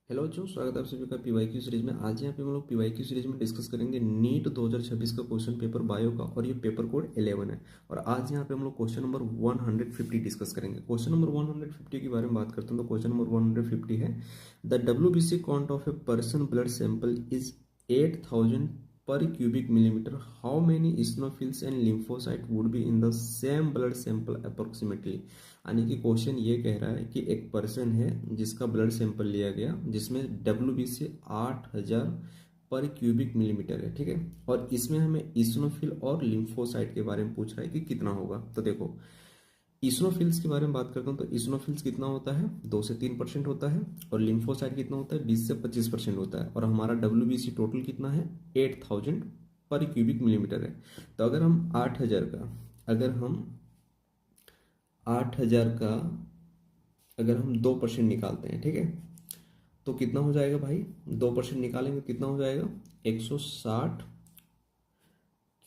Hello बच्चों, स्वागत है आप सभी का पीवाईक्यू सीरीज में। आज यहाँ पे हम लोग पीवाईक्यू सीरीज में डिस्कस करेंगे नीट 2026 का क्वेश्चन पेपर बायो का, और ये पेपर कोड 11 है। और आज यहाँ पे हम लोग क्वेश्चन नंबर 150 डिस्कस करेंगे। क्वेश्चन नंबर 150 के बारे में बात करते हैं तो क्वेश्चन नंबर 150 है, the WBC count of a person blood sample is 8000 per cubic millimeter. How many eosinophils and lymphocyte would be in the same blood sample approximately? यानी कि क्वेश्चन ये कह रहा है कि एक पर्सन है जिसका ब्लड सैंपल लिया गया, जिसमें WBC 8000 पर क्यूबिक मिलीमीटर है, ठीक है। और इसमें हमें इस्नोफिल और लिम्फोसाइट के बारे में पूछ रहा है कि कितना होगा। तो देखो, इस्नोफिल्स के बारे में बात करता हूँ तो इस्नोफिल्स कितना होता है, 2 से 3% होता है। और लिम्फोसाइट कितना होता है, 20 से 25% होता है। और हमारा WBC टोटल कितना है, 8000 पर क्यूबिक मिलीमीटर है। तो अगर हम 8000 का अगर हम 2% निकालते हैं, ठीक है, तो कितना हो जाएगा भाई, 2% निकालेंगे कितना हो जाएगा, 160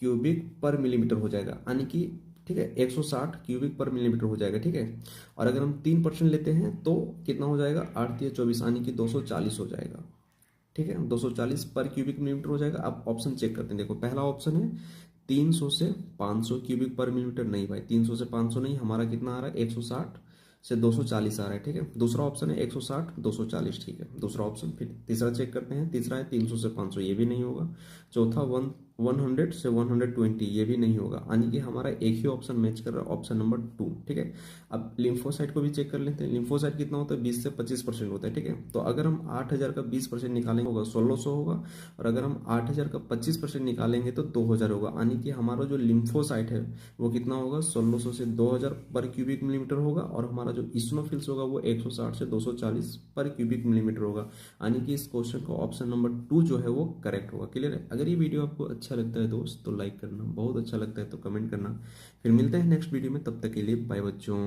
क्यूबिक पर मिलीमीटर हो जाएगा। यानी कि ठीक है, 160 क्यूबिक पर मिलीमीटर हो जाएगा, ठीक है। और अगर हम 3% लेते हैं तो कितना हो जाएगा, 8 या 24, यानी कि 240 हो जाएगा, ठीक है। 240 पर क्यूबिक मिलीमीटर हो जाएगा। अब ऑप्शन चेक करते हैं। देखो, पहला ऑप्शन है 300 से 500 क्यूबिक पर मिलीमीटर। नहीं भाई, 300 से 500 नहीं, हमारा कितना आ रहा है, 160 से 240 आ रहा है, ठीक है। दूसरा ऑप्शन है 160 240, ठीक है, दूसरा ऑप्शन। फिर तीसरा चेक करते हैं। तीसरा है 300 से 500, ये भी नहीं होगा। चौथा 100 से 120, ये भी नहीं होगा। यानी कि हमारा एक ही ऑप्शन मैच कर रहा है, ऑप्शन नंबर 2, ठीक है। अब लिम्फोसाइट को भी चेक कर लेते हैं। लिम्फोसाइट कितना होता है, 20 से 25% होता है, ठीक है। तो अगर हम 8000 का 20% निकालेंगे होगा 1600 होगा। और अगर हम 8000 का 25% निकालेंगे तो 2000 होगा। यानी कि हमारा जो लिम्फोसाइट है वो कितना होगा, 1600 से 2000 पर क्यूबिक मिलीमीटर होगा। और हमारा जो इस्नोफिल्स होगा वो 160 से 240 पर क्यूबिक मिलीमीटर होगा। यानी कि इस क्वेश्चन का ऑप्शन नंबर 2 जो है वो करेक्ट होगा। क्लियर है। अगर ये वीडियो आपको अच्छा लगता है दोस्त तो लाइक करना, बहुत अच्छा लगता है तो कमेंट करना। फिर मिलते हैं नेक्स्ट वीडियो में, तब तक के लिए बाय बच्चों।